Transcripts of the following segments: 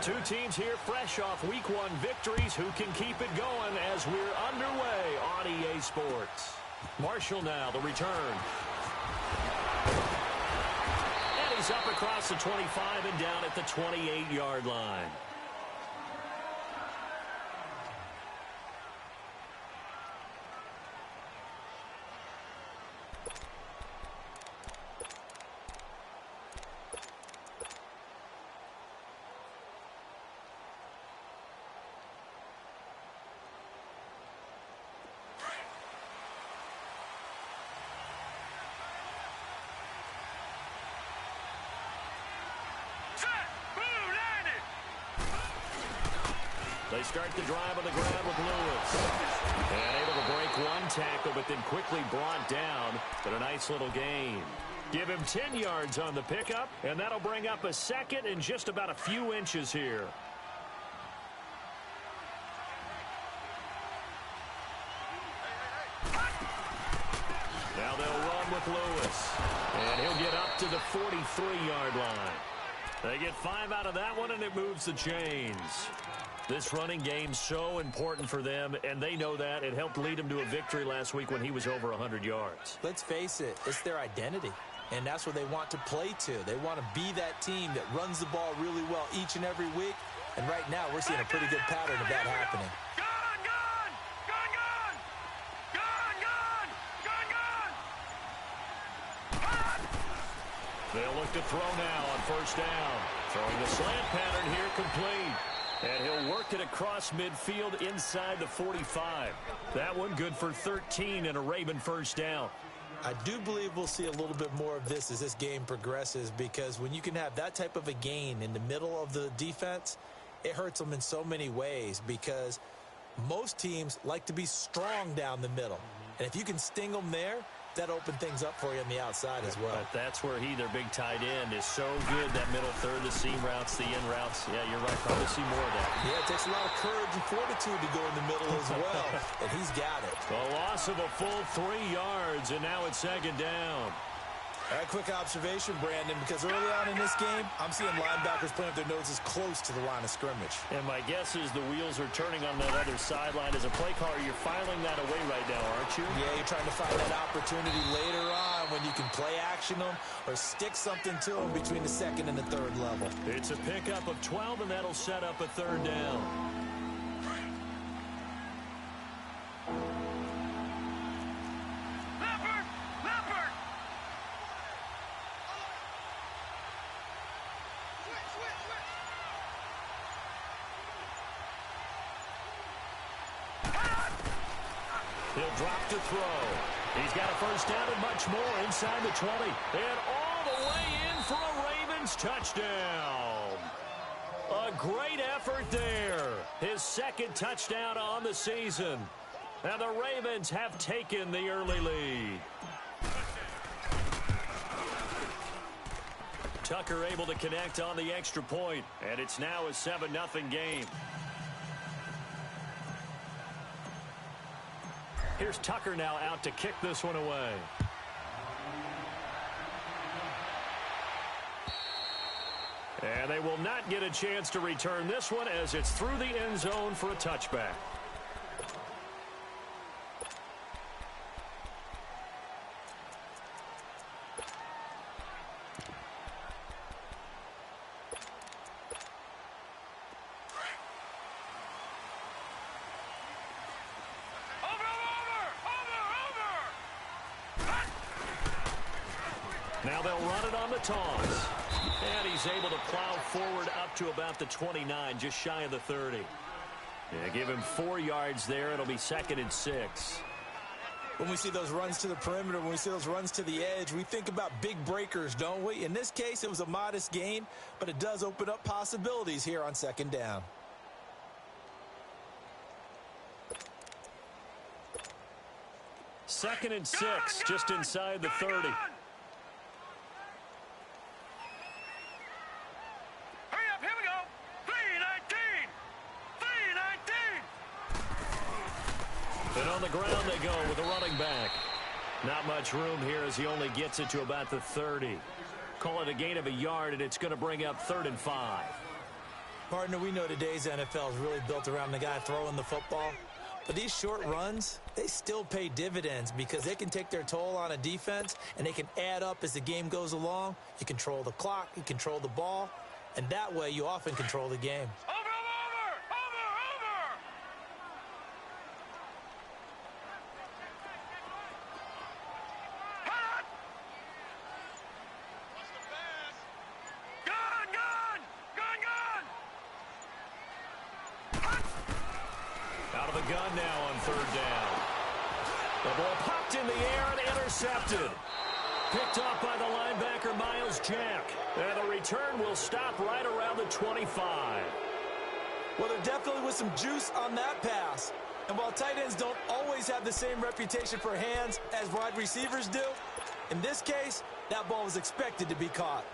Two teams here fresh off Week 1 victories. Who can keep it going as we're underway on EA Sports? Marshall now, the return. And he's up across the 25 and down at the 28-yard line. They start the drive on the ground with Lewis. And able to break one tackle, but then quickly brought down. But a nice little gain. Give him 10 yards on the pickup, and that'll bring up a second and just about a few inches here. Now they'll run with Lewis. And he'll get up to the 43-yard line. They get 5 out of that one, and it moves the chains. This running game's so important for them, and they know that. It helped lead them to a victory last week when he was over 100 yards. Let's face it, it's their identity, and that's what they want to play to. They want to be that team that runs the ball really well each and every week, and right now we're seeing a pretty good pattern of that happening. They'll look to throw now on first down. Throwing the slant pattern here complete. And he'll work it across midfield inside the 45. That one good for 13 and a Raven first down. I do believe we'll see a little bit more of this as this game progresses, because when you can have that type of a gain in the middle of the defense, it hurts them in so many ways, because most teams like to be strong down the middle. And if you can sting them there, that opened things up for you on the outside as well. But that's where their big tight end, is so good. That middle third, the seam routes, the in routes. Yeah, you're right. Probably see more of that. Yeah, it takes a lot of courage and fortitude to go in the middle as well. And he's got it. A loss of a full 3 yards, and now it's second down. All right, quick observation, Brandon, because early on in this game, I'm seeing linebackers playing with their noses close to the line of scrimmage. And my guess is the wheels are turning on that other sideline. As a play caller, you're filing that away right now, aren't you? Yeah, you're trying to find that opportunity later on when you can play action them or stick something to them between the second and the third level. It's a pickup of 12, and that'll set up a third down. He'll drop to throw. He's got a first down and much more inside the 20. And all the way in for a Ravens touchdown. A great effort there. His second touchdown on the season. And the Ravens have taken the early lead. Tucker able to connect on the extra point. And it's now a 7-0 game. Here's Tucker now out to kick this one away. And they will not get a chance to return this one as it's through the end zone for a touchback. Now they'll run it on the toss. And he's able to plow forward up to about the 29, just shy of the 30. Yeah, give him 4 yards there. It'll be 2nd and 6. When we see those runs to the perimeter, when we see those runs to the edge, we think about big breakers, don't we? In this case, it was a modest gain, but it does open up possibilities here on second down. Second and 6, just inside the 30. And on the ground they go with a running back. Not much room here as he only gets it to about the 30. Call it a gain of a yard, and it's going to bring up 3rd and 5. Partner, we know today's NFL is really built around the guy throwing the football. But these short runs, they still pay dividends because they can take their toll on a defense and they can add up as the game goes along. You control the clock, you control the ball, and that way you often control the game. Out of the gun now on third down. The ball popped in the air and intercepted. Picked off by the linebacker, Miles Jack. And the return will stop right around the 25. Well, there definitely was some juice on that pass. And while tight ends don't always have the same reputation for hands as wide receivers do, in this case, that ball was expected to be caught.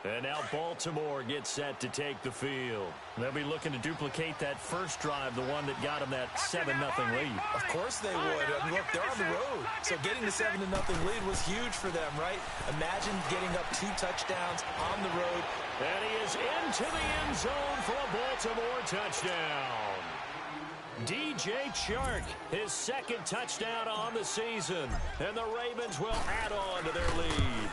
And now Baltimore gets set to take the field. They'll be looking to duplicate that first drive, the one that got them that 7-0 lead. Of course they would. I mean, look, they're on the road. So getting the 7-0 lead was huge for them, right? Imagine getting up 2 touchdowns on the road. And he is into the end zone for a Baltimore touchdown. DJ Chark, his second touchdown on the season. And the Ravens will add on to their lead.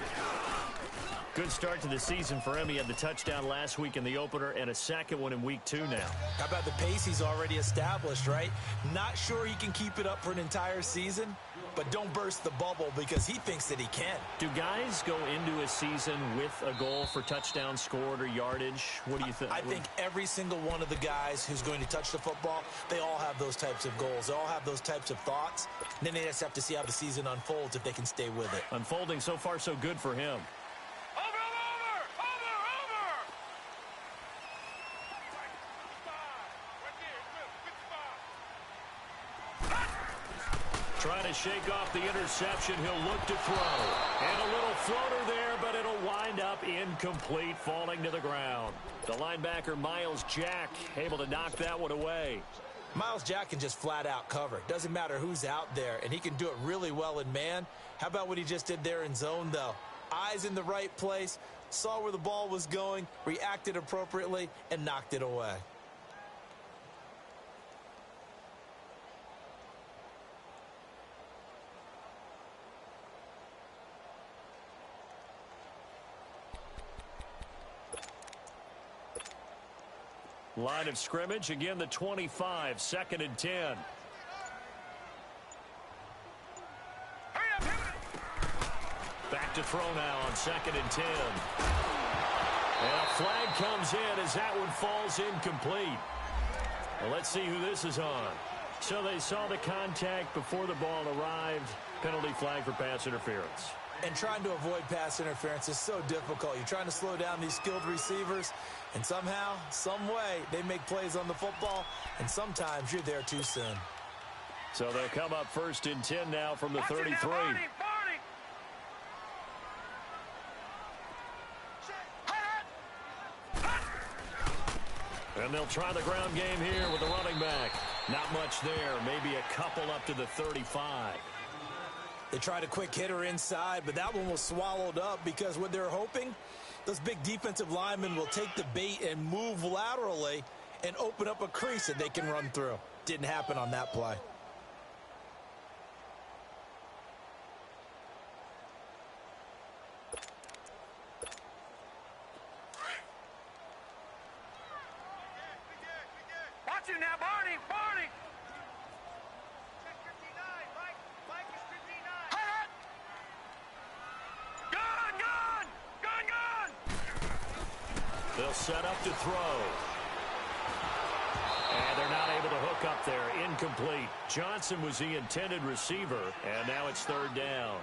Good start to the season for him. He had the touchdown last week in the opener and a second one in week 2 now. How about the pace he's already established, right? Not sure he can keep it up for an entire season, but don't burst the bubble because he thinks that he can. Do guys go into a season with a goal for touchdowns scored or yardage? What do you think? I think every single one of the guys who's going to touch the football, they all have those types of goals. They all have those types of thoughts. And then they just have to see how the season unfolds if they can stay with it. Unfolding so far so good for him. Trying to shake off the interception. He'll look to throw. And a little floater there, but it'll wind up incomplete, falling to the ground. The linebacker, Miles Jack, able to knock that one away. Miles Jack can just flat out cover. Doesn't matter who's out there, and he can do it really well in man. How about what he just did there in zone, though? Eyes in the right place, saw where the ball was going, reacted appropriately, and knocked it away. Line of scrimmage, again the 25, 2nd and 10. Back to throw now on 2nd and 10. And a flag comes in as that one falls incomplete. Well, let's see who this is on. So they saw the contact before the ball arrived. Penalty flag for pass interference. And trying to avoid pass interference is so difficult. You're trying to slow down these skilled receivers, and somehow, some way, they make plays on the football, and sometimes you're there too soon. So they'll come up 1st and 10 now from the 33. And they'll try the ground game here with the running back. Not much there, maybe a couple up to the 35. They tried a quick hitter inside, but that one was swallowed up because what they're hoping, those big defensive linemen will take the bait and move laterally and open up a crease that they can run through. Didn't happen on that play. Watch you now, Barney! Barney! They'll set up to throw. And they're not able to hook up there. Incomplete. Johnson was the intended receiver, and now it's 3rd down.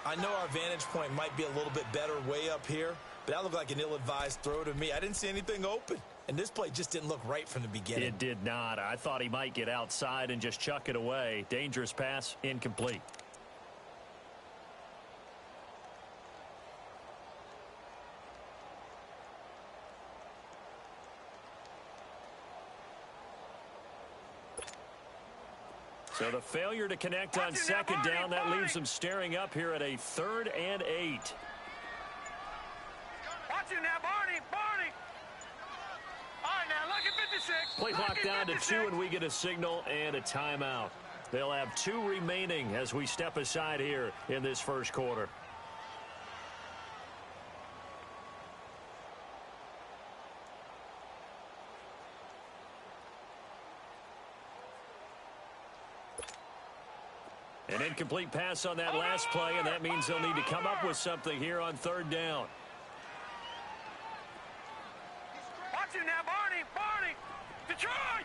I know our vantage point might be a little bit better way up here, but that looked like an ill-advised throw to me. I didn't see anything open, and this play just didn't look right from the beginning. It did not. I thought he might get outside and just chuck it away. Dangerous pass, incomplete. So the failure to connect on second down, that leaves them staring up here at a 3rd and 8. Watch you now, Barney. All right, now, look at 56. Play clock down to 2, and we get a signal and a timeout. They'll have 2 remaining as we step aside here in this first quarter. An incomplete pass on that last play, and that means they'll need to come up with something here on 3rd down. Watch you now, Barney. Detroit.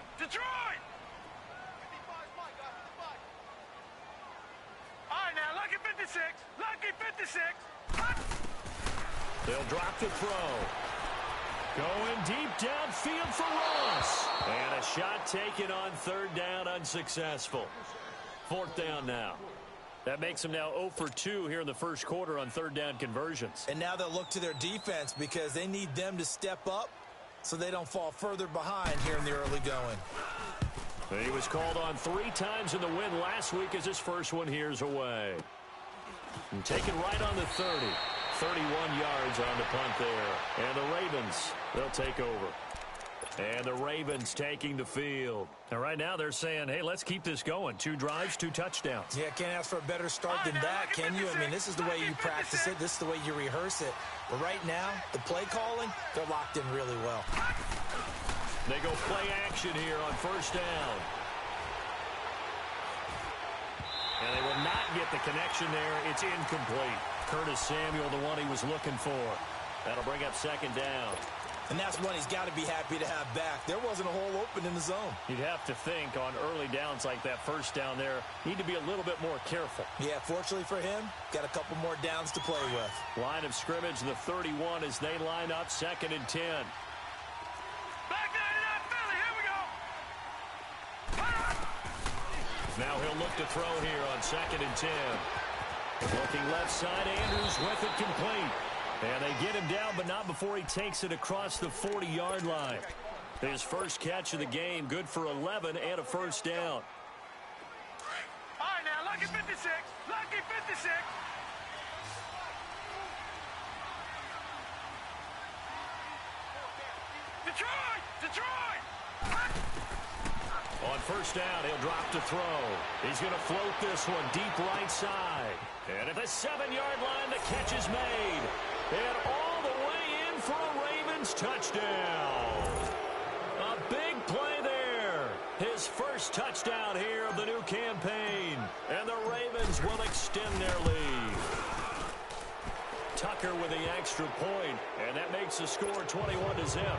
All right, now, look at 56. They'll drop the throw. Going deep downfield for Ross. And a shot taken on 3rd down, unsuccessful. 4th down now. That makes them now 0 for 2 here in the first quarter on 3rd down conversions. And now they'll look to their defense because they need them to step up so they don't fall further behind here in the early going. He was called on 3 times in the win last week as his first one here's away. And taken right on the 30. 31 yards on the punt there. And the Ravens, they'll take over. And the Ravens taking the field. And right now they're saying, hey, let's keep this going. 2 drives, 2 touchdowns. Yeah, can't ask for a better start than that, can you? I mean, this is the way you practice it. This is the way you rehearse it. But right now, the play calling, they're locked in really well. They go play action here on 1st down. And they will not get the connection there. It's incomplete. Curtis Samuel, the one he was looking for. That'll bring up 2nd down. And that's one he's got to be happy to have back. There wasn't a hole open in the zone. You'd have to think on early downs like that 1st down there, need to be a little bit more careful. Yeah, fortunately for him, got a couple more downs to play with. Line of scrimmage, the 31 as they line up 2nd and 10. Back nine it up, Philly. Here we go. Now he'll look to throw here on 2nd and 10. Looking left side, Andrews with it complete. And they get him down, but not before he takes it across the 40-yard line. His first catch of the game, good for 11 and a 1st down. All right, now, look at 56. Lucky 56. Detroit. On 1st down, he'll drop to throw. He's going to float this one deep right side. And at the 7-yard line, the catch is made. And all the way in for a Ravens touchdown. A big play there. His first touchdown here of the new campaign. And the Ravens will extend their lead. Tucker with the extra point, and that makes the score 21-0.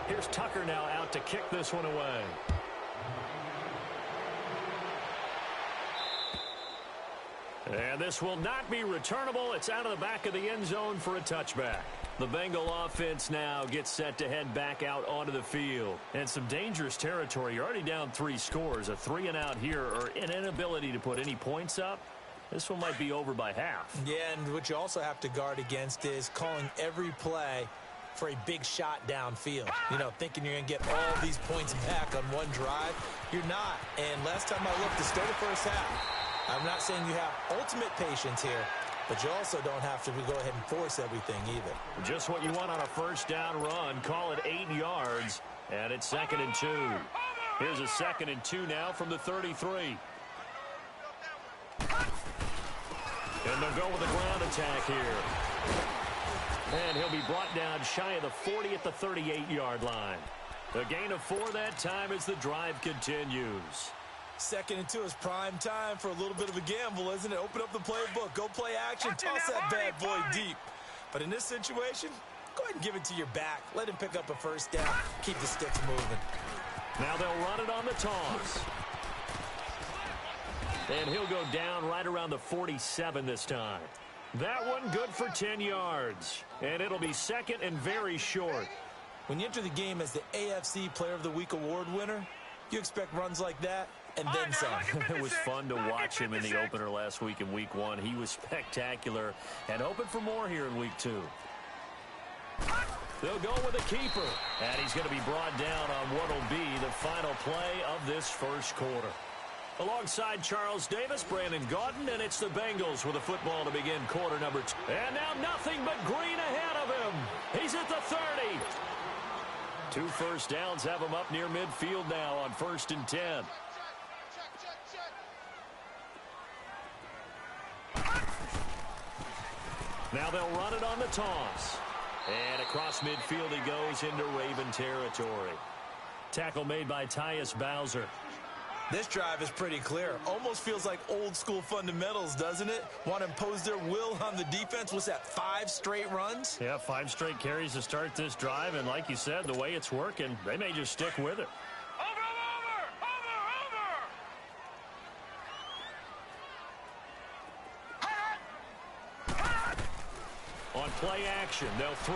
Here's Tucker now out to kick this one away. And this will not be returnable. It's out of the back of the end zone for a touchback. The Bengal offense now gets set to head back out onto the field. And some dangerous territory. You're already down 3 scores. A 3-and-out here or an inability to put any points up. This one might be over by half. Yeah, and what you also have to guard against is calling every play for a big shot downfield. You know, thinking you're going to get all these points back on one drive. You're not. And last time I looked, it's still the first half. I'm not saying you have ultimate patience here, but you also don't have to go ahead and force everything either. Just what you want on a 1st down run. Call it 8 yards, and it's 2nd and 2. Here's a 2nd and 2 now from the 33. And they'll go with a ground attack here. And he'll be brought down shy of the 40 at the 38-yard line. A gain of 4 that time as the drive continues. 2nd and 2 is prime time for a little bit of a gamble, isn't it? Open up the playbook, go play action, toss that bad boy deep. But in this situation, go ahead and give it to your back. Let him pick up a 1st down. Keep the sticks moving. Now they'll run it on the toss. And he'll go down right around the 47 this time. That one good for 10 yards. And it'll be 2nd and very short. When you enter the game as the AFC Player of the Week award winner, you expect runs like that and then some. It was fun to watch him in the opener last week in Week 1. He was spectacular and hoping for more here in Week 2. They'll go with a keeper. And he's going to be brought down on what will be the final play of this first quarter. Alongside Charles Davis, Brandon Gaudin, and it's the Bengals with a football to begin quarter number 2. And now nothing but green ahead of him. He's at the 30. 2 first downs have him up near midfield now on 1st and 10. Now they'll run it on the toss. And across midfield he goes into Raven territory. Tackle made by Tyus Bowser. This drive is pretty clear. Almost feels like old school fundamentals, doesn't it? Want to impose their will on the defense. Was that 5 straight runs? Yeah, 5 straight carries to start this drive. And like you said, the way it's working, they may just stick with it. On play action, they'll throw.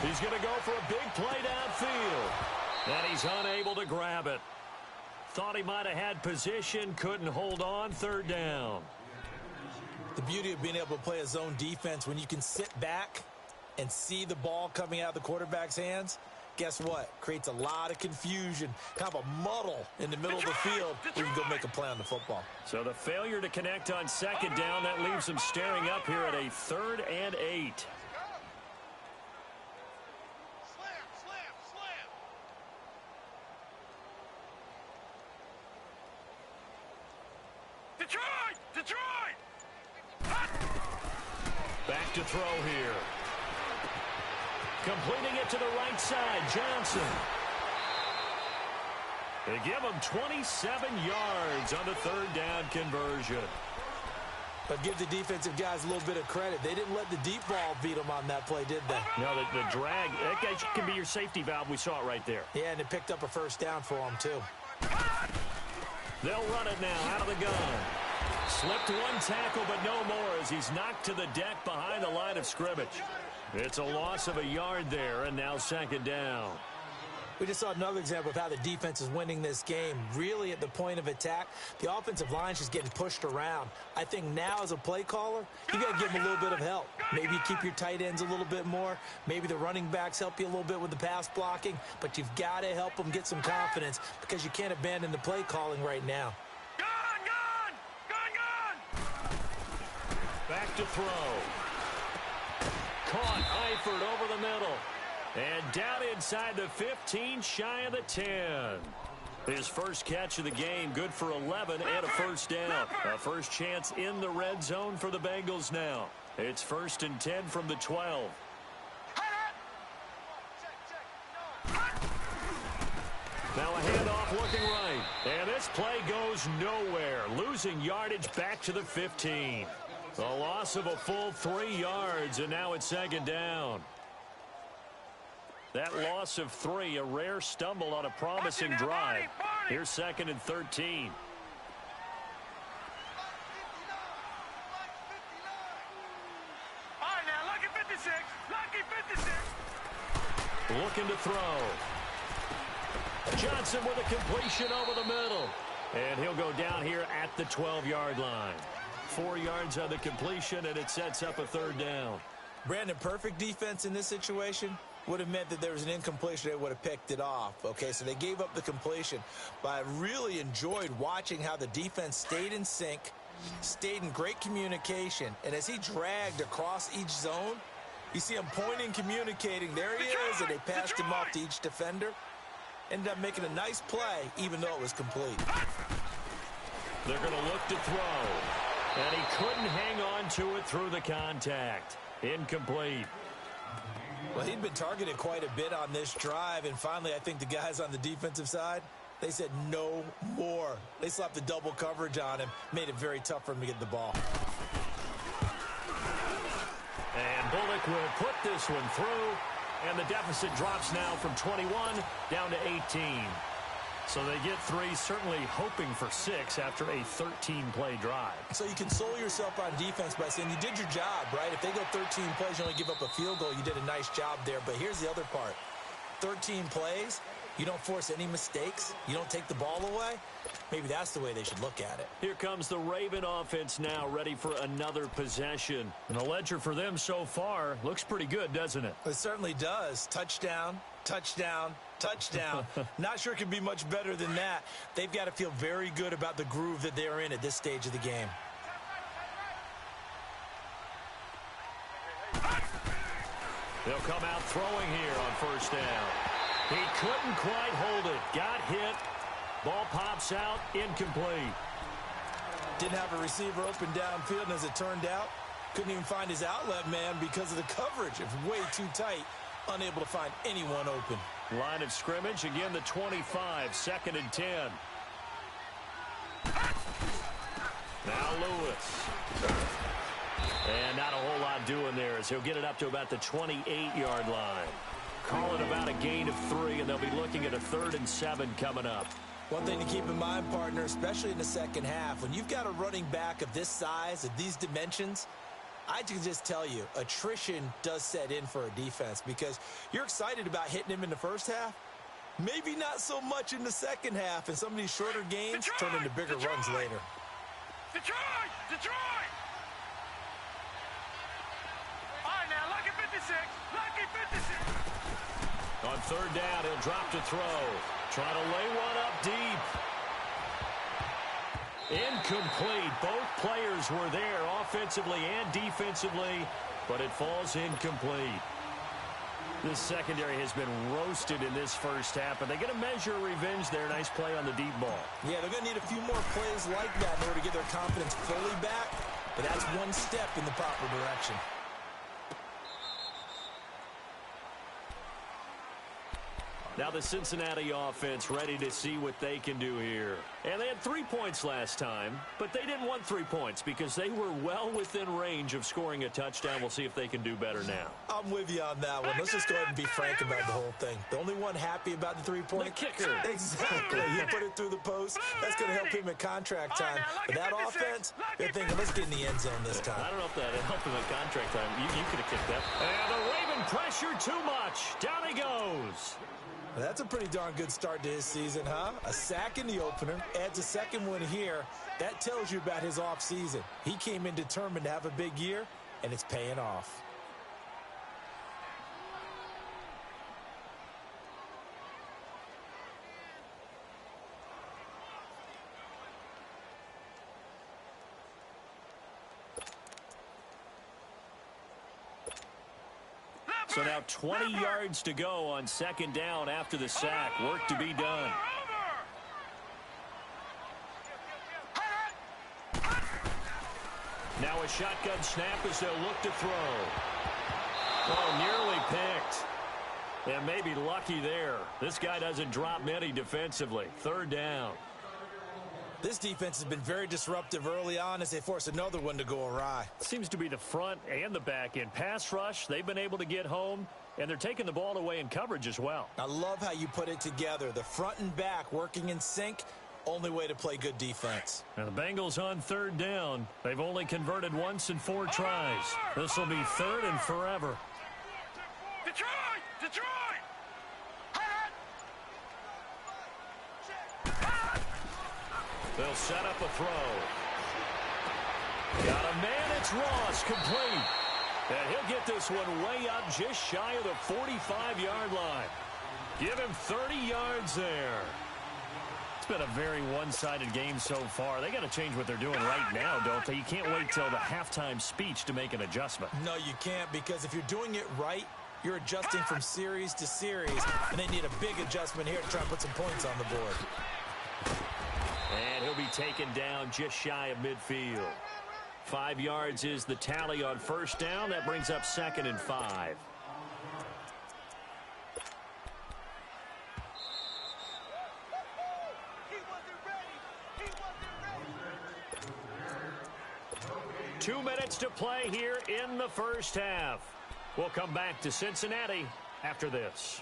He's going to go for a big play downfield. And he's unable to grab it. Thought he might have had position, couldn't hold on, 3rd down. The beauty of being able to play a zone defense when you can sit back and see the ball coming out of the quarterback's hands, guess what? Creates a lot of confusion, kind of a muddle in the middle of the field where you can go make a play on the football. So the failure to connect on 2nd down, that leaves them staring up here at a 3rd and 8. Detroit! Back to throw here. Completing it to the right side, Johnson. They give him 27 yards on the 3rd down conversion. But give the defensive guys a little bit of credit. They didn't let the deep ball beat them on that play, did they? No, the drag, that can be your safety valve. We saw it right there. Yeah, and it picked up a 1st down for them, too. They'll run it now out of the gun. Slipped 1 tackle, but no more as he's knocked to the deck behind the line of scrimmage. It's a loss of a yard there, and now 2nd down. We just saw another example of how the defense is winning this game. Really at the point of attack, the offensive line's just getting pushed around. I think now as a play caller, you got to give them a little bit of help. Maybe you keep your tight ends a little bit more. Maybe the running backs help you a little bit with the pass blocking. But you've got to help them get some confidence because you can't abandon the play calling right now. Back to throw. Caught Eifert over the middle. And down inside the 15, shy of the 10. His first catch of the game, good for 11 and a 1st down. A first chance in the red zone for the Bengals now. It's 1st and 10 from the 12. Now a handoff looking right. And this play goes nowhere. Losing yardage back to the 15. A loss of a full 3 yards, and now it's 2nd down. That loss of 3, a rare stumble on a promising drive. Here's 2nd and 13. All right, now, lucky 56. Lucky 56. Looking to throw. Johnson with a completion over the middle. And he'll go down here at the 12-yard line. 4 yards on the completion, and it sets up a 3rd down. Brandon, perfect defense in this situation would have meant that there was an incompletion. They would have picked it off. Okay, so they gave up the completion. But I really enjoyed watching how the defense stayed in sync, stayed in great communication. And as he dragged across each zone, you see him pointing, communicating. There he is, and they passed him off to each defender. Ended up making a nice play, even though it was complete. They're going to look to throw. And he couldn't hang on to it through the contact. Incomplete. Well, he'd been targeted quite a bit on this drive, and finally I think the guys on the defensive side, they said no more. They slapped the double coverage on him, made it very tough for him to get the ball. And Bullock will put this one through, and the deficit drops now from 21 down to 18. So they get 3, certainly hoping for 6 after a 13-play drive. So you console yourself on defense by saying you did your job, right? If they go 13 plays, you only give up a field goal, you did a nice job there. But here's the other part. 13 plays, you don't force any mistakes, you don't take the ball away. Maybe that's the way they should look at it. Here comes the Raven offense now, ready for another possession. And the ledger for them so far looks pretty good, doesn't it? It certainly does. Touchdown, touchdown, touchdown. Not sure it can be much better than that. They've got to feel very good about the groove that they're in at this stage of the game. They'll come out throwing here on first down. He couldn't quite hold it. Got hit. Ball pops out, incomplete. Didn't have a receiver open downfield, and as it turned out, couldn't even find his outlet man because of the coverage. It was way too tight, unable to find anyone open. Line of scrimmage, again the 25, 2nd and 10. Now Lewis. And not a whole lot doing there as he'll get it up to about the 28-yard line. Call it about a gain of 3, and they'll be looking at a 3rd and 7 coming up. One thing to keep in mind, partner, especially in the second half, when you've got a running back of this size, of these dimensions, I can just tell you, attrition does set in for a defense because you're excited about hitting him in the first half. Maybe not so much in the second half, and some of these shorter gains turn into bigger runs later. Detroit! Detroit! All right, now, lucky 56. Lucky 56. On 3rd down, he'll drop to throw. Trying to lay one up deep. Incomplete. Both players were there offensively and defensively, but it falls incomplete. This secondary has been roasted in this first half, but they get a measure of revenge there. Nice play on the deep ball. Yeah, they're going to need a few more plays like that in order to get their confidence fully back, but that's one step in the proper direction. Now the Cincinnati offense ready to see what they can do here. And they had 3 points last time, but they didn't want 3 points because they were well within range of scoring a touchdown. We'll see if they can do better now. I'm with you on that one. Let's just go ahead and be frank about the whole thing. The only one happy about the 3-point? The kicker. Exactly. He put it through the post. That's going to help him at contract time. But that offense, they're thinking, let's get in the end zone this time. I don't know if that helped him at contract time. You could have kicked that. And the Raven pressure too much. Down he goes. That's a pretty darn good start to his season, huh? A sack in the opener, adds a second one here. That tells you about his offseason. He came in determined to have a big year, and it's paying off. So now 20 yards to go on 2nd down after the sack. Work to be done. Now a shotgun snap as they'll look to throw. Oh, nearly picked. And maybe lucky there. This guy doesn't drop many defensively. 3rd down. This defense has been very disruptive early on as they force another one to go awry. Seems to be the front and the back end. Pass rush, they've been able to get home, and they're taking the ball away in coverage as well. I love how you put it together. The front and back working in sync, only way to play good defense. Now the Bengals on 3rd down. They've only converted once in 4 tries. This will be 3rd and forever. Detroit! Detroit! They'll set up a throw. Got a man, it's Ross, complete. And he'll get this one way up just shy of the 45-yard line. Give him 30 yards there. It's been a very one-sided game so far. They got to change what they're doing right now, don't they? You can't wait till the halftime speech to make an adjustment. No, you can't, because if you're doing it right, you're adjusting from series to series, and they need a big adjustment here to try and put some points on the board. And he'll be taken down just shy of midfield. 5 yards is the tally on 1st down. That brings up 2nd and 5. Two minutes to play here in the first half. We'll come back to Cincinnati after this.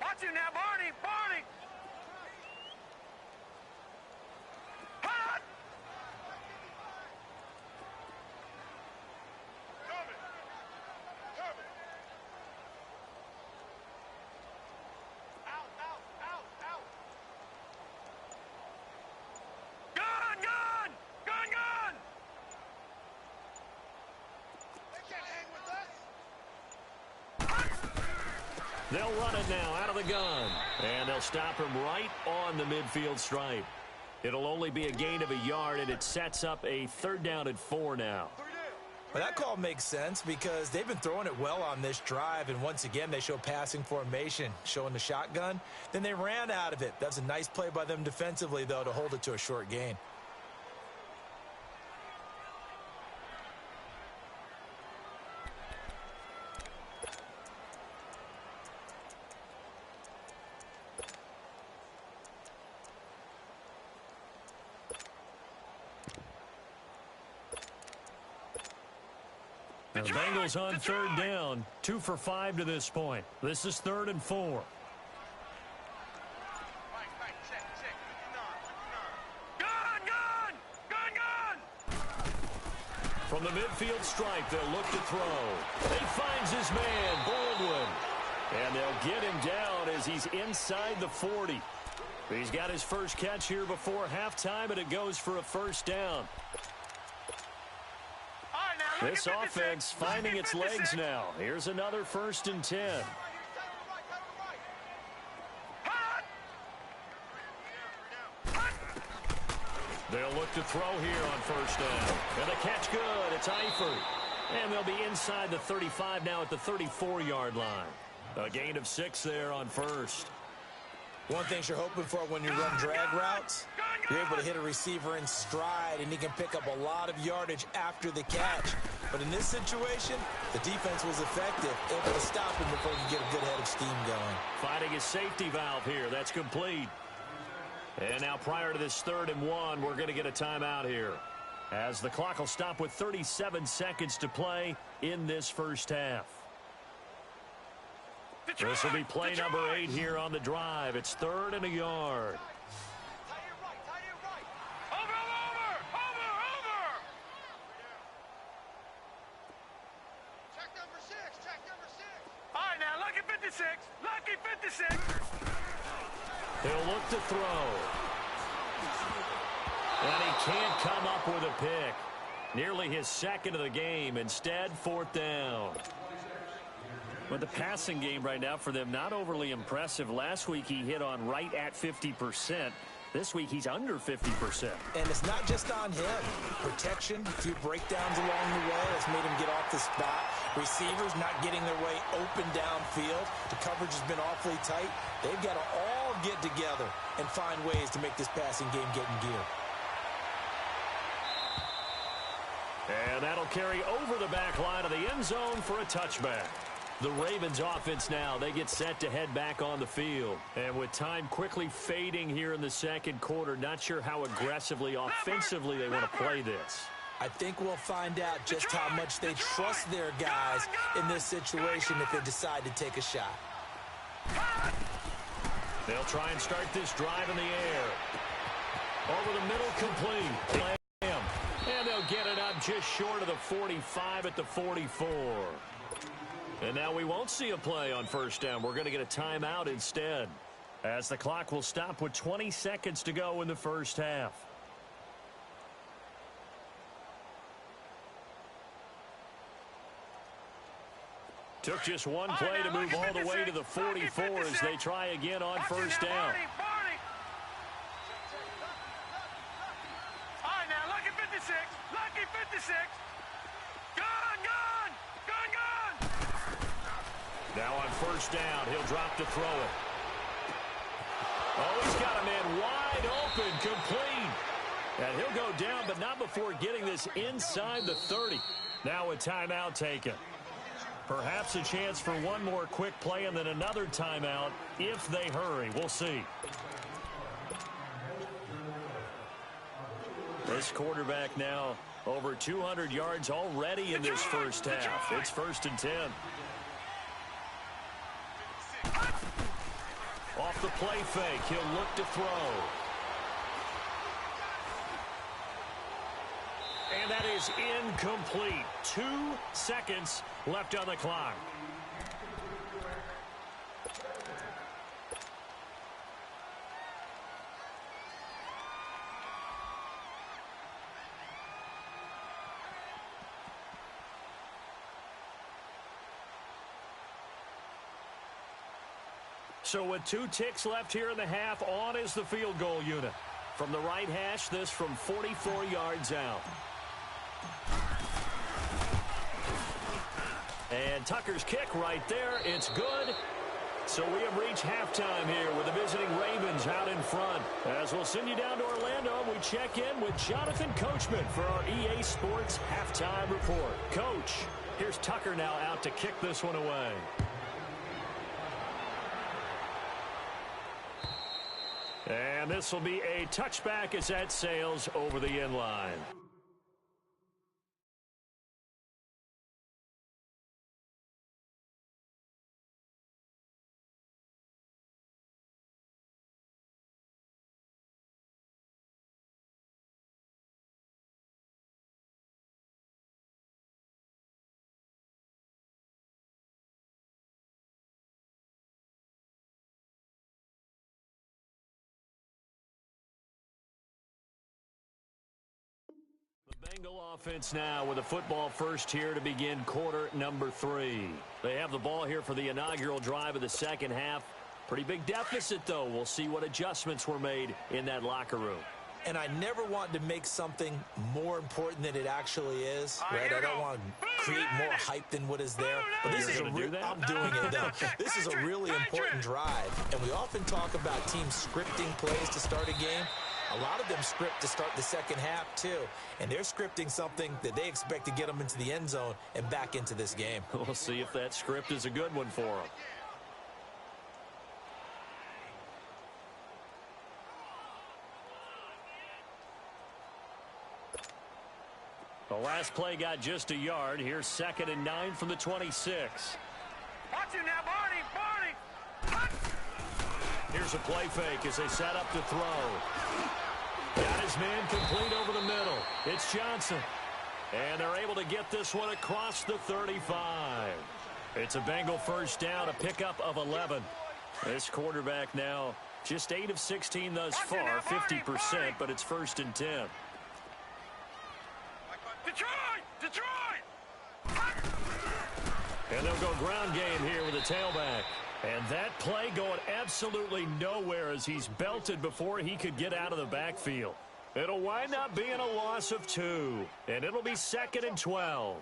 Watch him now, Barney! Barney! Hot! Coming! They'll run it now out of the gun. And they'll stop him right on the midfield stripe. It'll only be a gain of a yard, and it sets up a 3rd down and 4 now. Well, that call makes sense because they've been throwing it well on this drive, and once again, they show passing formation, showing the shotgun. Then they ran out of it. That's a nice play by them defensively, though, to hold it to a short gain. The Bengals on 3rd down, 2 for 5 to this point. This is 3rd and 4. From the midfield stripe, they'll look to throw. He finds his man, Baldwin. And they'll get him down as he's inside the 40. He's got his first catch here before halftime, and it goes for a 1st down. This offense finding its legs now. Here's another 1st and 10. They'll look to throw here on 1st down. And the catch good. It's Eifert. And they'll be inside the 35 now at the 34-yard line. A gain of 6 there on 1st. One thing you're hoping for when you run drag routes, you're able to hit a receiver in stride, and he can pick up a lot of yardage after the catch. But in this situation, the defense was effective, able to stop him before he could get a good head of steam going. Finding his safety valve here. That's complete. And now prior to this 3rd and 1, we're going to get a timeout here, as the clock will stop with 37 seconds to play in this 1st half. This will be play number 8 here on the drive. It's 3rd and a yard. Check number 6. All right, now, lucky 56. Lucky 56. He'll look to throw. And he can't come up with a pick. Nearly his 2nd of the game. Instead, 4th down. But the passing game right now for them, not overly impressive. Last week he hit on right at 50%. This week he's under 50%. And it's not just on him. Protection, a few breakdowns along the way that's made him get off the spot. Receivers not getting their way open downfield. The coverage has been awfully tight. They've got to all get together and find ways to make this passing game get in gear. And that'll carry over the back line of the end zone for a touchback. The Ravens offense now, they get set to head back on the field. And with time quickly fading here in the 2nd quarter, not sure how aggressively, offensively they want to play this. I think we'll find out just how much they trust their guys in this situation if they decide to take a shot. They'll try and start this drive in the air. Over the middle, complete. Lamb. And they'll get it up just short of the 45 at the 44. And now we won't see a play on 1st down. We're going to get a timeout instead, as the clock will stop with 20 seconds to go in the 1st half. Took just one play to move all the way to the 44 as they try again on 1st down. All right, now, lucky 56. Lucky 56. Gun. Now on 1st down, he'll drop to throw it. Oh, he's got a man wide open, complete. And he'll go down, but not before getting this inside the 30. Now a timeout taken. Perhaps a chance for one more quick play and then another timeout if they hurry. We'll see. This quarterback now over 200 yards already in this 1st half. It's 1st and 10. Off the play fake, he'll look to throw. And that is incomplete. 2 seconds left on the clock. So with 2 ticks left here in the half, on is the field goal unit. From the right hash, this from 44 yards out. And Tucker's kick right there. It's good. So we have reached halftime here with the visiting Ravens out in front. As we'll send you down to Orlando, we check in with Jonathan Coachman for our EA Sports Halftime Report. Coach, here's Tucker now out to kick this one away. And this will be a touchback as that sails over the end line. Bengal offense now with a football first here to begin quarter number 3. They have the ball here for the inaugural drive of the second half. Pretty big deficit, though. We'll see what adjustments were made in that locker room. And I never want to make something more important than it actually is, right? I don't want to create more hype than what is there. But this is I'm doing it, though. This is a really important drive. And we often talk about teams scripting plays to start a game. A lot of them script to start the second half, too. And they're scripting something that they expect to get them into the end zone and back into this game. We'll see if that script is a good one for them. The last play got just a yard. Here's 2nd and 9 from the 26. Watch it now, Barney. Here's a play fake as they set up to throw. Got his man complete over the middle. It's Johnson. And they're able to get this one across the 35. It's a Bengal first down, a pickup of 11. This quarterback now just 8 of 16 thus far, 50%, but it's 1st and 10. Detroit! And they'll go ground game here with a tailback. And that play going absolutely nowhere as he's belted before he could get out of the backfield. It'll wind up being a loss of 2. And it'll be 2nd and 12.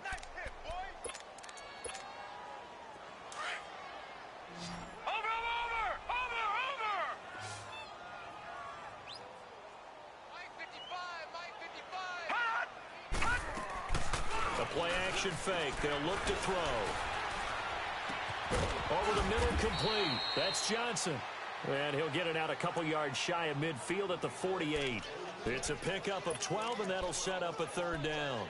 Play action fake. They'll look to throw. Over the middle, complete. That's Johnson. And he'll get it out a couple yards shy of midfield at the 48. It's a pickup of 12, and that'll set up a 3rd down.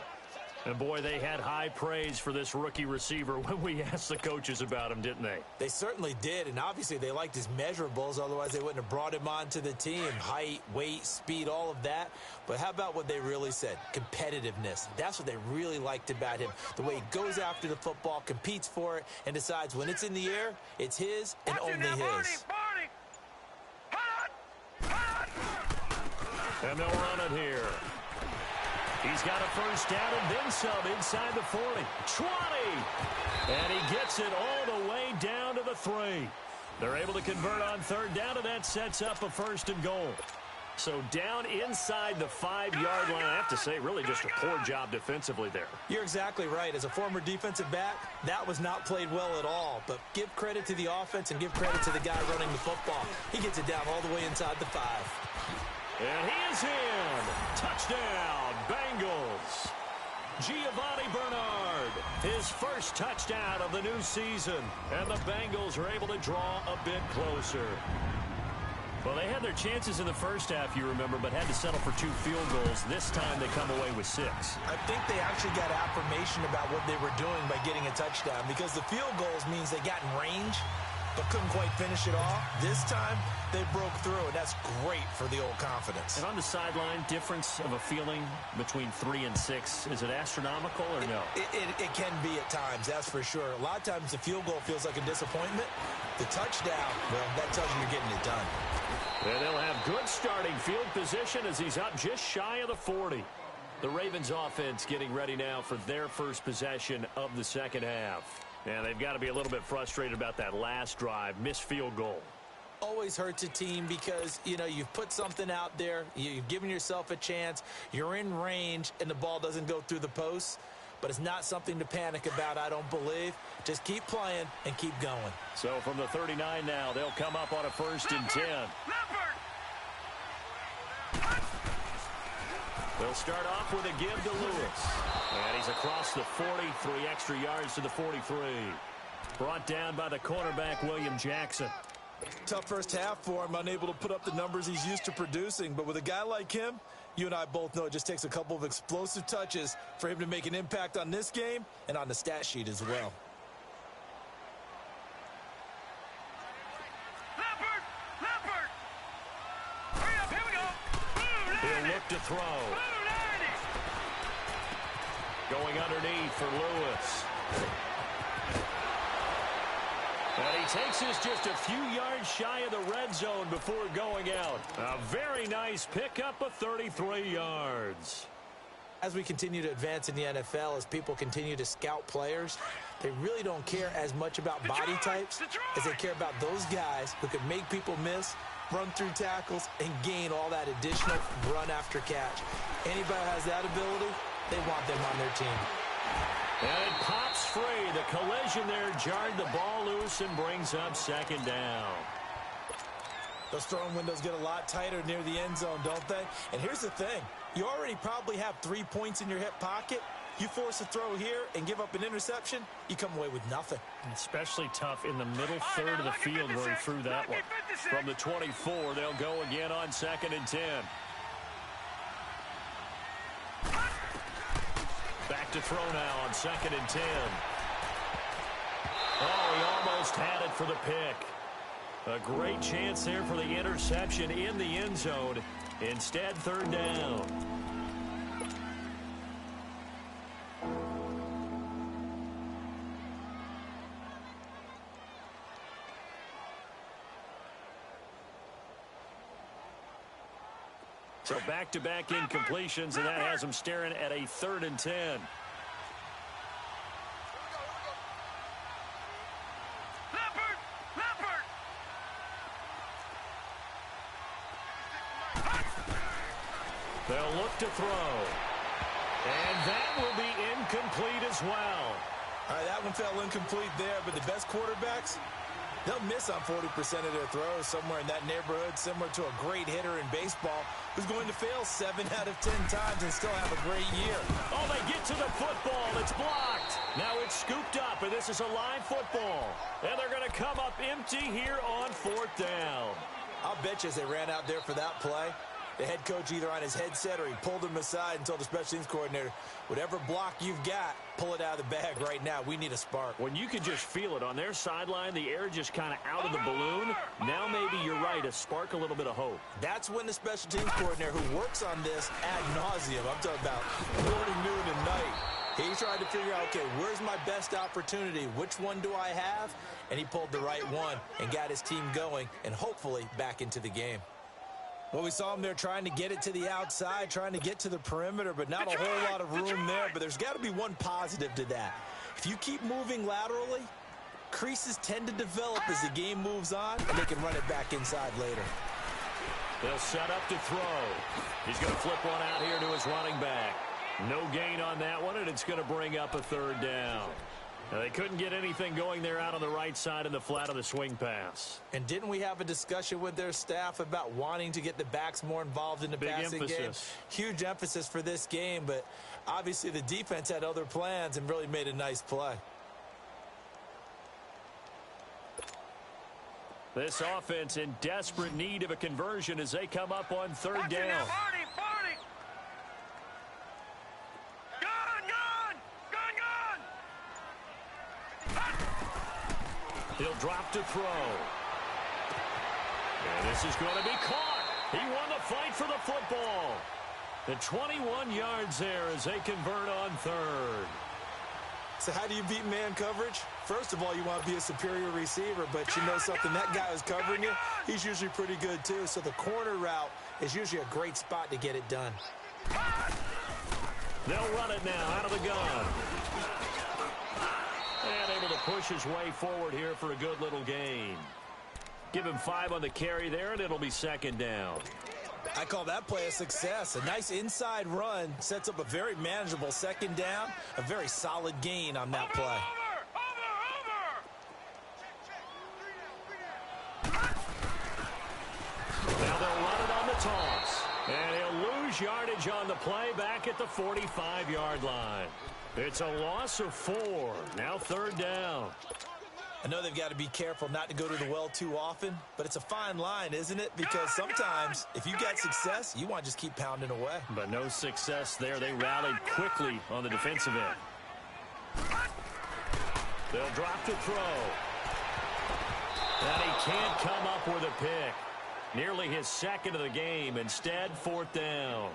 And, boy, they had high praise for this rookie receiver when we asked the coaches about him, didn't they? They certainly did, and obviously they liked his measurables. Otherwise, they wouldn't have brought him onto the team. Height, weight, speed, all of that. But how about what they really said? Competitiveness. That's what they really liked about him. The way he goes after the football, competes for it, and decides when it's in the air, it's his and only his. And they'll run it here. He's got a first down and then some inside the 40. 20! And he gets it all the way down to the 3. They're able to convert on 3rd down, and that sets up a 1st and goal. So down inside the 5-yard line. I have to say, really just a poor job defensively there. You're exactly right. As a former defensive back, that was not played well at all. But give credit to the offense and give credit to the guy running the football. He gets it down all the way inside the 5. And he is in. Touchdown, Bengals. Giovanni Bernard, his first touchdown of the new season. And the Bengals are able to draw a bit closer. Well, they had their chances in the first half, you remember, but had to settle for 2 field goals. This time they come away with 6. I think they actually got affirmation about what they were doing by getting a touchdown, because the field goals means they got in range but couldn't quite finish it off. This time, they broke through, and that's great for the old confidence. And on the sideline, difference of a feeling between 3 and 6, is it astronomical or no? It can be at times, that's for sure. A lot of times the field goal feels like a disappointment. The touchdown, well, that tells you you're getting it done. And they'll have good starting field position as he's up just shy of the 40. The Ravens offense getting ready now for their first possession of the second half. And they've got to be a little bit frustrated about that last drive, missed field goal. always hurts a team because, you know, you've put something out there, you've given yourself a chance, you're in range, and the ball doesn't go through the posts. But it's not something to panic about, I don't believe. Just keep playing and keep going. So from the 39 now, they'll come up on a 1st and 10. They'll start off with a give to Lewis. And he's across the 40, 3 extra yards to the 43. Brought down by the cornerback, William Jackson. Tough first half for him, unable to put up the numbers he's used to producing. But with a guy like him, you and I both know it just takes a couple of explosive touches for him to make an impact on this game and on the stat sheet as well. He'll look to throw. Going underneath for Lewis. And he takes us just a few yards shy of the red zone before going out. A very nice pickup of 33 yards. As we continue to advance in the NFL, as people continue to scout players, they really don't care as much about body types as they care about those guys who can make people miss, run through tackles, and gain all that additional run after catch. Anybody who has that ability, they want them on their team. And it pops free. The collision there jarred the ball loose and brings up 2nd down. Those throwing windows get a lot tighter near the end zone, don't they? And here's the thing. You already probably have 3 points in your hip pocket. You force a throw here and give up an interception, you come away with nothing. Especially tough in the middle third of the field where he threw that one. From the 24, they'll go again on 2nd and 10. Back to throw now on 2nd and 10. Oh, he almost had it for the pick. A great chance there for the interception in the end zone. Instead, 3rd down. So back-to-back incompletions, and that has him staring at a 3rd and 10. They'll look to throw. And that will be incomplete as well. All right, that one fell incomplete there, but the best quarterbacks, they'll miss on 40% of their throws, somewhere in that neighborhood, similar to a great hitter in baseball who's going to fail 7 out of 10 times and still have a great year. Oh, they get to the football. It's blocked. Now it's scooped up, and this is a live football. And they're going to come up empty here on 4th down. I'll bet you as they ran out there for that play, the head coach either on his headset or he pulled him aside and told the special teams coordinator, whatever block you've got, pull it out of the bag right now. We need a spark. When you could just feel it on their sideline, the air just kind of out of the balloon. Now maybe you're right, a spark, a little bit of hope. That's when the special teams coordinator who works on this ad nauseum, I'm talking about morning, noon, and night, he tried to figure out, okay, where's my best opportunity? Which one do I have? And he pulled the right one and got his team going and hopefully back into the game. Well, we saw him there trying to get it to the outside, trying to get to the perimeter, but not a whole lot of room there. But there's got to be one positive to that. If you keep moving laterally, creases tend to develop as the game moves on, and they can run it back inside later. They'll set up to throw. He's going to flip one out here to his running back. No gain on that one, and it's going to bring up a 3rd down. Now, they couldn't get anything going there out on the right side in the flat of the swing pass. And didn't we have a discussion with their staff about wanting to get the backs more involved in the passing game? Huge emphasis for this game, but obviously the defense had other plans and really made a nice play. This offense in desperate need of a conversion as they come up on 3rd down. He'll drop to throw. And this is going to be caught. He won the fight for the football. The 21 yards there as they convert on 3rd. So how do you beat man coverage? First of all, you want to be a superior receiver, but you know something, that guy who's covering you, he's usually pretty good too. So the corner route is usually a great spot to get it done. They'll run it now out of the gun. And able to push his way forward here for a good little gain. Give him 5 on the carry there, and it'll be second down. I call that play a success. A nice inside run sets up a very manageable second down, a very solid gain on that play. Now they'll run it on the toss. And he'll lose yardage on the play back at the 45-yard line. It's a loss of 4. Now third down. I know they've got to be careful not to go to the well too often, but it's a fine line, isn't it? Because sometimes if you got success, you want to just keep pounding away. But no success there. They rallied quickly on the defensive end. They'll drop to throw. And he can't come up with a pick. Nearly his second of the game. Instead, fourth down.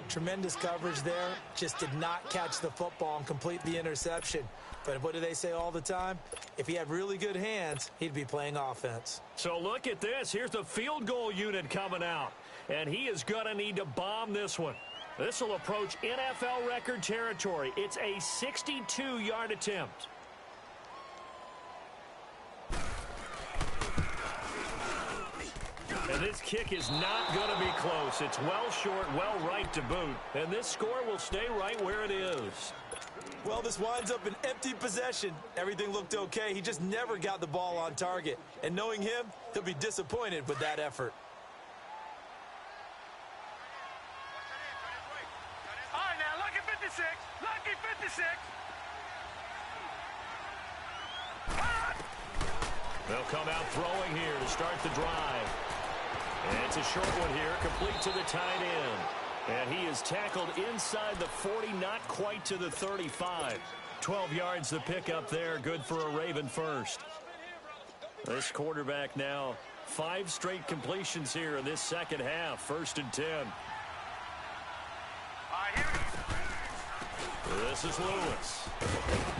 Tremendous coverage there. Just did not catch the football and complete the interception. But what do they say all the time? If he had really good hands, he'd be playing offense. So look at this. Here's the field goal unit coming out. And he is going to need to bomb this one. This will approach NFL record territory. It's a 62-yard attempt. And this kick is not going to be close. It's well short, well right to boot. And this score will stay right where it is. Well, this winds up an empty possession. Everything looked okay. He just never got the ball on target. And knowing him, he'll be disappointed with that effort. All right, now, lucky 56. Lucky 56. They'll come out throwing here to start the drive. And it's a short one here, complete to the tight end. And he is tackled inside the 40, not quite to the 35. 12 yards the pickup there, good for a Raven first. This quarterback now, 5 straight completions here in this second half, 1st and 10. This is Lewis.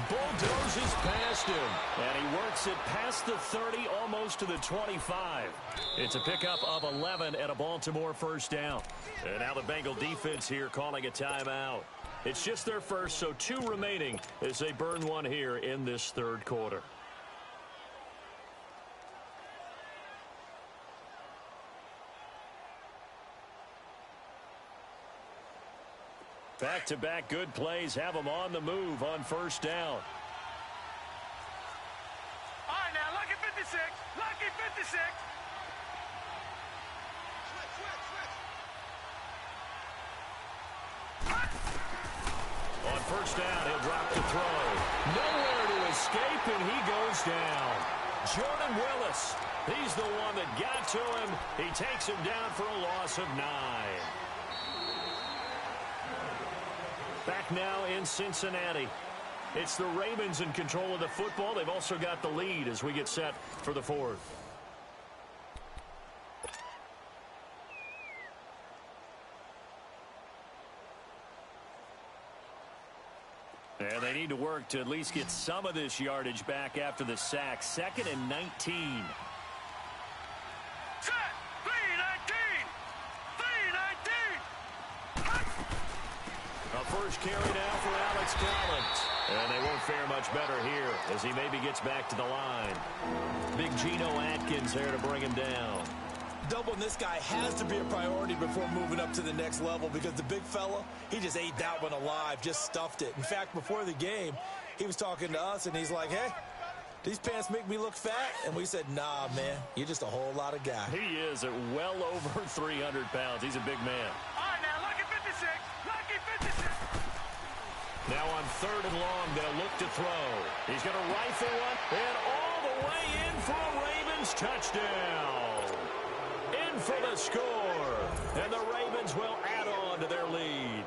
Bulldozes past him. And he works it past the 30, almost to the 25. It's a pickup of 11 and a Baltimore first down. And now the Bengal defense here calling a timeout. It's just their first, so 2 remaining as they burn one here in this third quarter. Back-to-back good plays have them on the move on first down. All right, now, lucky 56. Lucky 56. On first down, he'll drop to throw. Nowhere to escape, and he goes down. Jordan Willis, he's the one that got to him. He takes him down for a loss of 9. Back now in Cincinnati. It's the Ravens in control of the football. They've also got the lead as we get set for the fourth. And they need to work to at least get some of this yardage back after the sack. 2nd and 19. Set. 3-19. 3-19. A first carry now for Alex Collins. And they won't fare much better here as he maybe gets back to the line. Big Geno Atkins there to bring him down. Doubling this guy has to be a priority before moving up to the next level because the big fella, he just ate that one alive, just stuffed it. In fact, before the game, he was talking to us, and he's like, hey, these pants make me look fat? And we said, nah, man, you're just a whole lot of guy. He is at well over 300 pounds. He's a big man. All right, now, lucky 56. Lucky 56. Now on 3rd and long, they'll look to throw. He's going to rifle one, and all the way in for a Ravens touchdown. In for the score, and the Ravens will add on to their lead.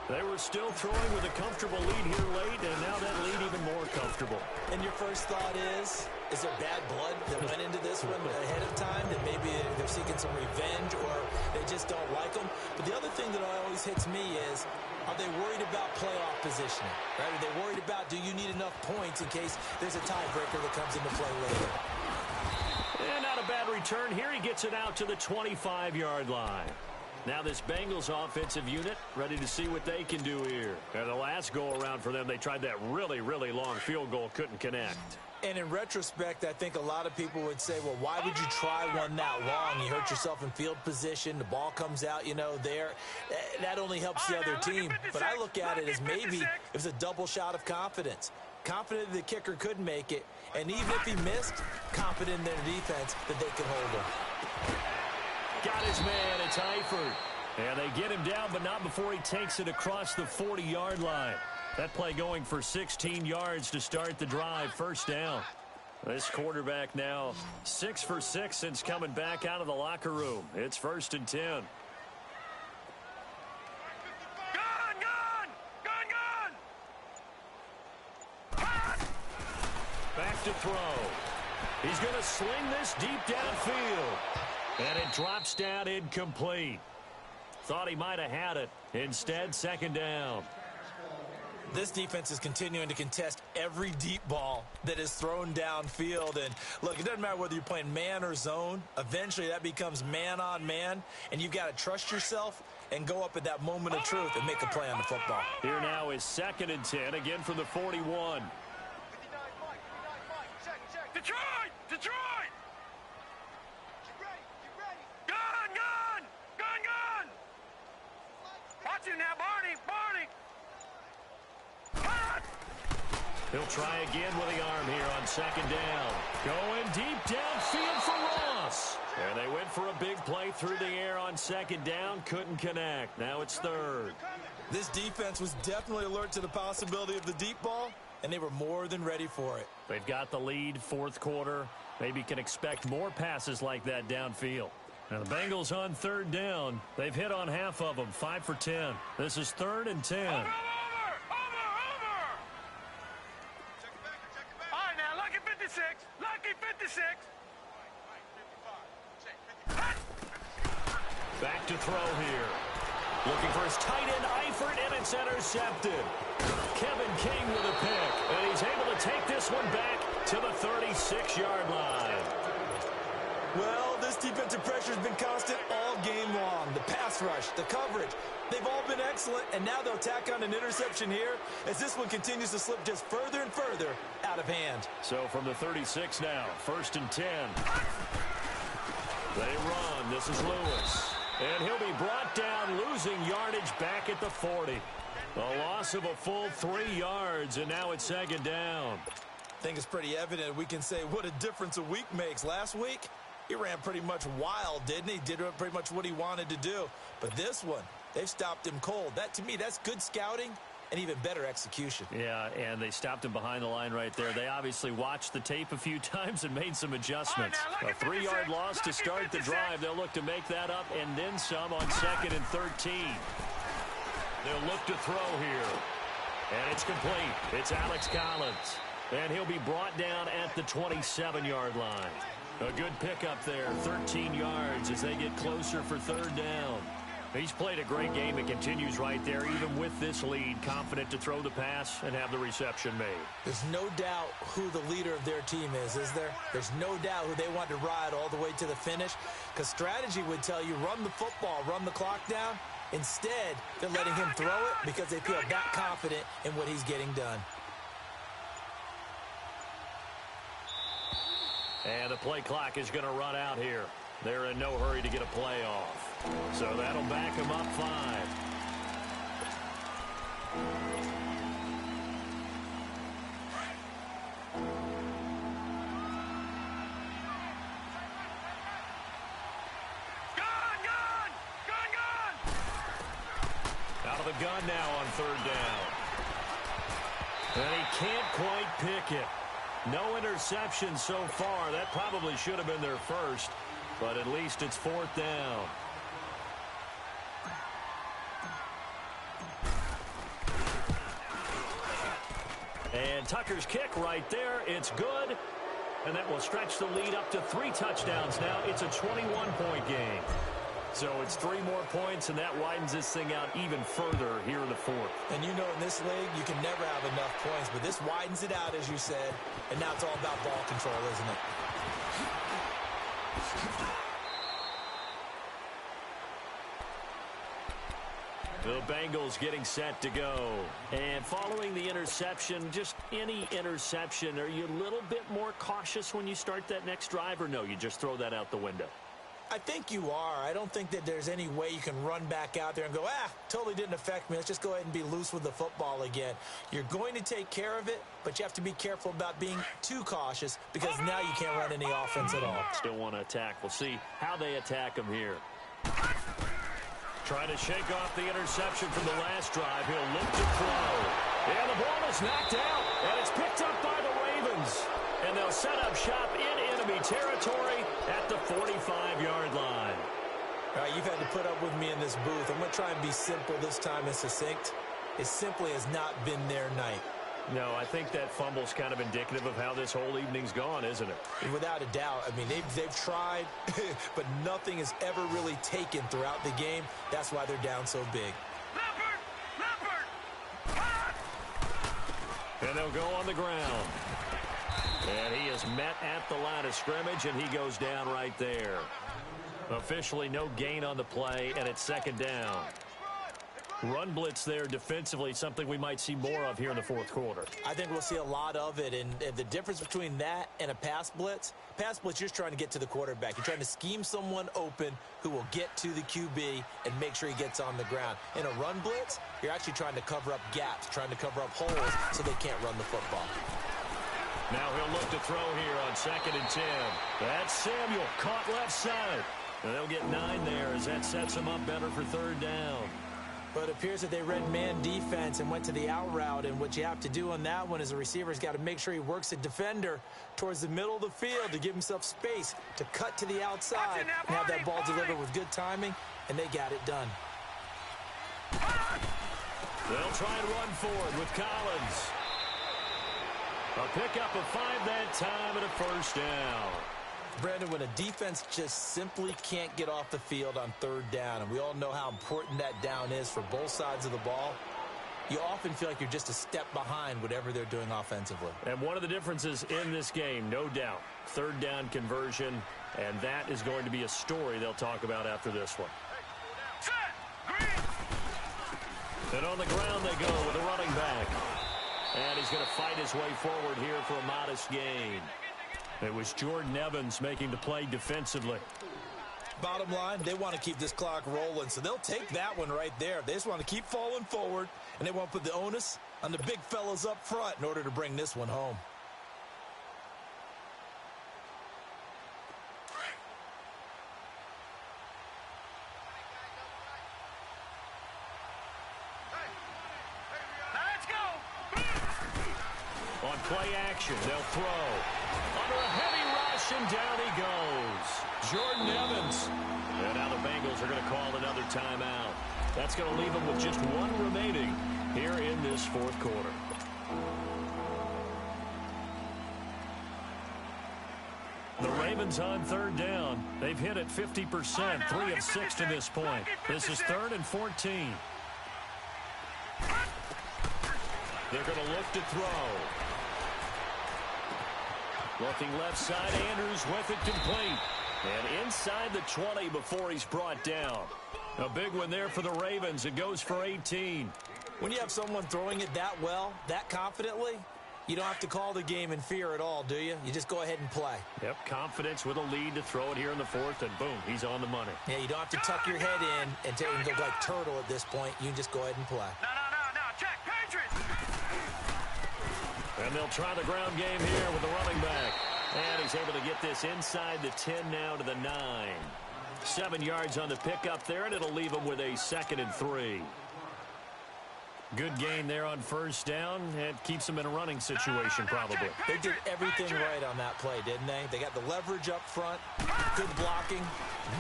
They were still throwing with a comfortable lead here late, and now that lead even more comfortable. And your first thought is there bad blood that went into this one ahead of time, that maybe they're seeking some revenge or they just don't like them? But the other thing that always hits me is, are they worried about playoff positioning? Right? Are they worried about, do you need enough points in case there's a tiebreaker that comes into play later? And not a bad return here. He gets it out to the 25-yard line. Now this Bengals offensive unit ready to see what they can do here. And the last go-around for them, they tried that really, really long field goal, couldn't connect. And in retrospect, I think a lot of people would say, well, why would you try one that long? You hurt yourself in field position. The ball comes out, there. That only helps the other team. But I look at it as maybe it was a double shot of confidence. Confident the kicker could make it. And even if he missed, confident in their defense that they could hold him. Got his man. It's Eifert. And they get him down, but not before he takes it across the 40-yard line. That play going for 16 yards to start the drive. First down. This quarterback now 6 for 6 since coming back out of the locker room. It's 1st and 10. Back to throw. He's going to sling this deep downfield. And it drops down incomplete. Thought he might have had it. Instead, 2nd down. This defense is continuing to contest every deep ball that is thrown downfield. And, look, it doesn't matter whether you're playing man or zone. Eventually, that becomes man-on-man, and you've got to trust yourself and go up at that moment of truth and make a play on the football. Here now is 2nd and 10, again from the 41. Detroit! Detroit! Get ready! Gun! Watch him now, Barney! He'll try again with the arm here on 2nd down. Going deep downfield for Ross. And they went for a big play through the air on 2nd down. Couldn't connect. Now it's 3rd. This defense was definitely alert to the possibility of the deep ball, and they were more than ready for it. They've got the lead, 4th quarter. Maybe can expect more passes like that downfield. Now the Bengals on 3rd down. They've hit on half of them, 5 for 10. This is 3rd and 10. Over! All right, now, lucky 56. Back to throw here. Looking for his tight end, Eifert, and it's intercepted. Kevin King with a pick, and he's able to take this one back to the 36-yard line. Well, this defensive pressure has been constant all game long. The pass rush, the coverage, they've all been excellent, and now they'll tack on an interception here as this one continues to slip just further and further out of hand. So from the 36 now, 1st and 10. They run. This is Lewis. And he'll be brought down, losing yardage back at the 40. A loss of a full 3 yards, and now it's 2nd down. I think it's pretty evident we can say what a difference a week makes. Last week, he ran pretty much wild, didn't he? Did pretty much what he wanted to do. But this one, they've stopped him cold. That, to me, that's good scouting and even better execution. Yeah, and they stopped him behind the line right there. They obviously watched the tape a few times and made some adjustments. A 3-yard loss to start the drive. They'll look to make that up and then some on 2nd and 13. They'll look to throw here. And it's complete. It's Alex Collins. And he'll be brought down at the 27-yard line. A good pickup there, 13 yards as they get closer for 3rd down. He's played a great game and continues right there, even with this lead, confident to throw the pass and have the reception made. There's no doubt who the leader of their team is there? There's no doubt who they want to ride all the way to the finish, because strategy would tell you run the football, run the clock down. Instead, they're letting him throw it because they feel that confident in what he's getting done. And the play clock is going to run out here. They're in no hurry to get a play off. So that'll back them up 5. Out of the gun now on 3rd down. And he can't quite pick it. No interception so far. That probably should have been their first, but at least it's 4th down. And Tucker's kick right there. It's good. And that will stretch the lead up to 3 touchdowns now. It's a 21-point game. So it's 3 more points, and that widens this thing out even further here in the 4th. And you know in this league, you can never have enough points, but this widens it out, as you said, and now it's all about ball control, isn't it? The Bengals getting set to go. And following the interception, just any interception, are you a little bit more cautious when you start that next drive, or no, you just throw that out the window? I think you are. I don't think that there's any way you can run back out there and go, totally didn't affect me. Let's just go ahead and be loose with the football again. You're going to take care of it, but you have to be careful about being too cautious because now you can't run any offense at all. Still want to attack. We'll see how they attack him here. Trying to shake off the interception from the last drive. He'll look to throw. And the ball is knocked out, and it's picked up by the Ravens. And they'll set up shop in enemy territory at the 45-yard line. All right, you've had to put up with me in this booth. I'm going to try and be simple this time and succinct. It simply has not been their night. No, I think that fumble's kind of indicative of how this whole evening's gone, isn't it? Without a doubt. I mean, they've tried, but nothing is ever really taken throughout the game. That's why they're down so big. And they'll go on the ground. And he is met at the line of scrimmage, and he goes down right there. Officially no gain on the play, and it's second down. Run blitz there defensively, something we might see more of here in the fourth quarter. I think we'll see a lot of it, and the difference between that and a pass blitz, you're just trying to get to the quarterback. You're trying to scheme someone open who will get to the QB and make sure he gets on the ground. In a run blitz, you're actually trying to cover up gaps, trying to cover up holes so they can't run the football. Now he'll look to throw here on 2nd and 10. That's Samuel, caught left side. And they'll get 9 there as that sets him up better for third down. But it appears that they read man defense and went to the out route, and what you have to do on that one is the receiver's got to make sure he works a defender towards the middle of the field to give himself space to cut to the outside and have that ball delivered with good timing, and they got it done. They'll try and run forward with Collins. A pickup of 5 that time and a first down. Brandon, when a defense just simply can't get off the field on third down, and we all know how important that down is for both sides of the ball, you often feel like you're just a step behind whatever they're doing offensively. And one of the differences in this game, no doubt, third down conversion, and that is going to be a story they'll talk about after this one. And on the ground they go with a running back. And he's going to fight his way forward here for a modest gain. It was Jordan Evans making the play defensively. Bottom line, they want to keep this clock rolling, so they'll take that one right there. They just want to keep falling forward, and they want to put the onus on the big fellas up front in order to bring this one home. On play action, they'll throw. Under a heavy rush, and down he goes. Jordan Evans. And now the Bengals are going to call another timeout. That's going to leave them with just 1 remaining here in this fourth quarter. The Ravens on third down. They've hit it 50%, 3 of 6 to this point. This is 3rd and 14. They're going to look to throw. Looking left side, Andrews with it complete. And inside the 20 before he's brought down. A big one there for the Ravens. It goes for 18. When you have someone throwing it that well, that confidently, you don't have to call the game in fear at all, do you? You just go ahead and play. Yep, confidence with a lead to throw it here in the 4th, and boom, he's on the money. Yeah, you don't have to tuck your head in and take him like turtle at this point. You can just go ahead and play. No, check, Patriots! And they'll try the ground game here with the running back. And he's able to get this inside the 10 now to the 9. 7 yards on the pickup there, and it'll leave him with a 2nd and 3. Good gain there on first down. It keeps them in a running situation probably. They did everything right on that play, didn't they? They got the leverage up front, good blocking,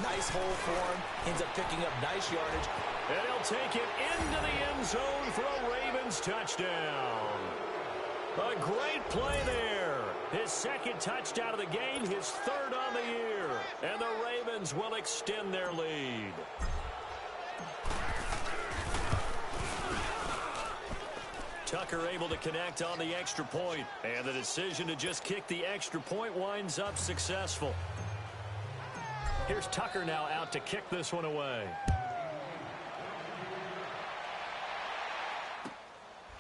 nice hole for him. Ends up picking up nice yardage. And he'll take it into the end zone for a Ravens touchdown. A great play there. His 2nd touchdown of the game, his 3rd on the year. And the Ravens will extend their lead. Tucker able to connect on the extra point. And the decision to just kick the extra point winds up successful. Here's Tucker now out to kick this one away.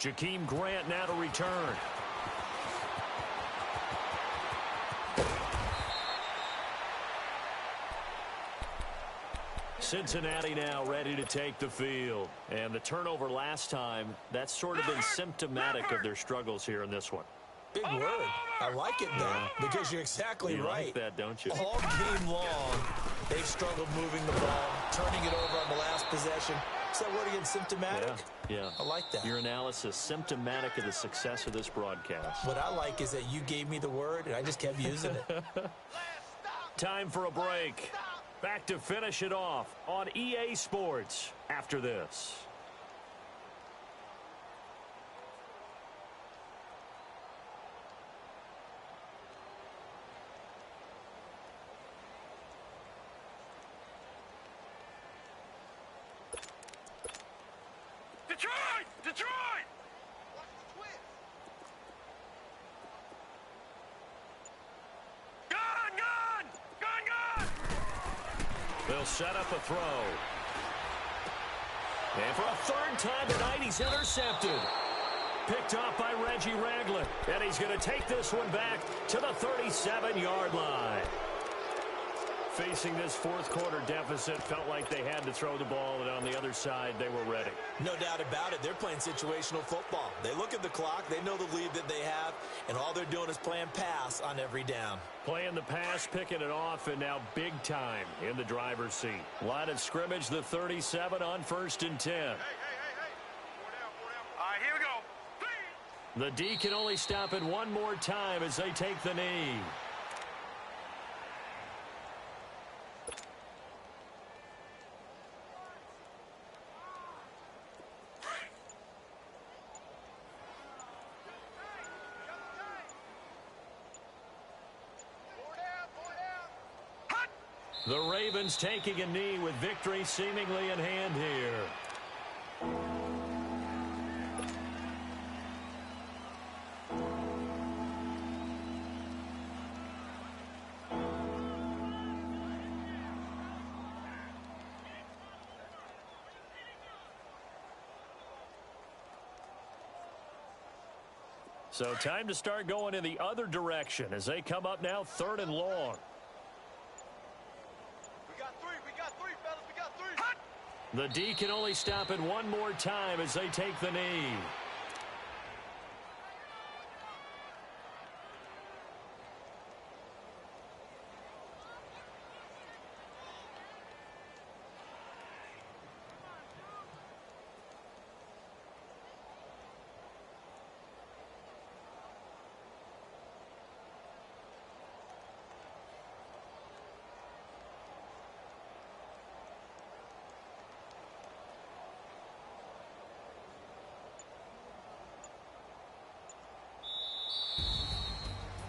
Jakeem Grant now to return. Cincinnati now ready to take the field. And the turnover last time, that's sort of been symptomatic of their struggles here in this one. Big word. I like it, though, because you're exactly right. You like that, don't you? All game long, they've struggled moving the ball, turning it over on the last possession. Is that word again, symptomatic? Yeah. I like that. Your analysis, symptomatic of the success of this broadcast. What I like is that you gave me the word, and I just kept using it. Time for a break. Back to finish it off on EA Sports after this. Detroit! Watch the twist. Gun! They'll set up a throw. And for a third time tonight, he's intercepted. Picked off by Reggie Ragland. And he's going to take this one back to the 37-yard line. Facing this fourth quarter deficit, felt like they had to throw the ball, and on the other side, they were ready. No doubt about it. They're playing situational football. They look at the clock. They know the lead that they have, and all they're doing is playing pass on every down. Playing the pass, picking it off, and now big time in the driver's seat. Line of scrimmage, the 37 on 1st and 10. Hey. 4 down. All right, here we go. The D can only stop it one more time as they take the knee. The Ravens taking a knee with victory seemingly in hand here. So time to start going in the other direction as they come up now 3rd and long. The D can only stop it one more time as they take the knee.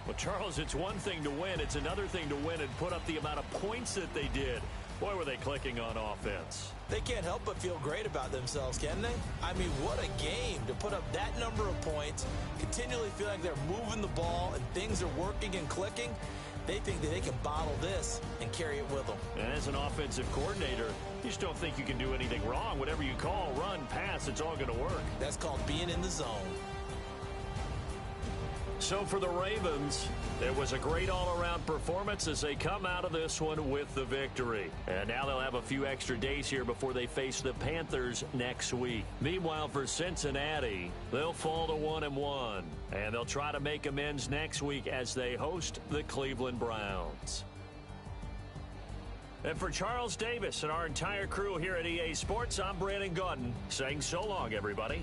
Well, Charles, it's one thing to win. It's another thing to win and put up the amount of points that they did. Boy, were they clicking on offense. They can't help but feel great about themselves, can they? I mean, what a game to put up that number of points, continually feel like they're moving the ball and things are working and clicking. They think that they can bottle this and carry it with them. And as an offensive coordinator, you just don't think you can do anything wrong. Whatever you call, run, pass, it's all going to work. That's called being in the zone. So for the Ravens, it was a great all-around performance as they come out of this one with the victory. And now they'll have a few extra days here before they face the Panthers next week. Meanwhile, for Cincinnati, they'll fall to 1-1. And they'll try to make amends next week as they host the Cleveland Browns. And for Charles Davis and our entire crew here at EA Sports, I'm Brandon Gaudin saying so long, everybody.